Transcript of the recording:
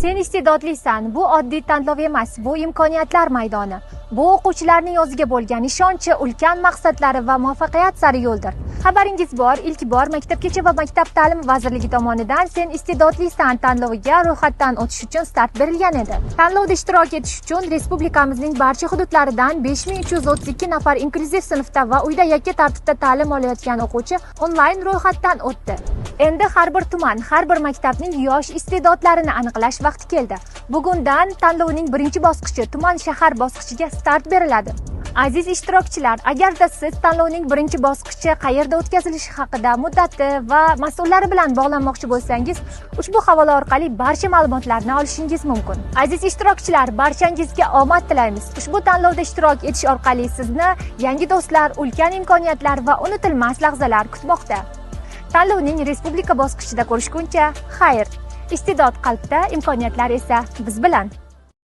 Sen iste'dodlisan. Bu oddiy tanlov emas, bu imkoniyatlar maydoni. Bu o'quvchilarning o'ziga bo'lgan ishonchi, ulkan maqsadlari va muvaffaqiyat sari yo'ldir. Xabaringiz bor, ilk bor Maktabgacha va Maktab ta'limi vazirligi tomonidan Sen iste'dodlisan tanloviga ro'yxatdan o'tish uchun start berilgan edi. Tanlovda ishtirok etish uchun respublikamizning barcha hududlaridan 5332 nafar inklyuziv sinfda va uyda yakka tartibda ta'lim olayotgan o'quvchi onlayn ro'yxatdan o'tdi. Endi har bir tuman, har bir maktabning yosh iste'dodlarini aniqlash vaqti keldi. Bugundan tanlovning birinchi bosqichi tuman shahar bosqichiga start beriladi. Aziz ishtirokchilar, agarda siz tanlovning birinchi bosqichi qayerda o'tkazilishi haqida, muddati va mas'ullari bilan bog'lanmoqchi bo'lsangiz, ushbu havola orqali barcha ma'lumotlarni olishingiz mumkin. Aziz ishtirokchilar, barchangizga omad tilaymiz. Ushbu tanlovda ishtirok etish orqali sizni yangi do'stlar, ulkan imkoniyatlar va unutilmas lahzalar kutmoqda. Tanlovning respublika bosqichida ko'rishguncha, xayr. Iste'dod qalbda, imkoniyatlar esa biz bilan.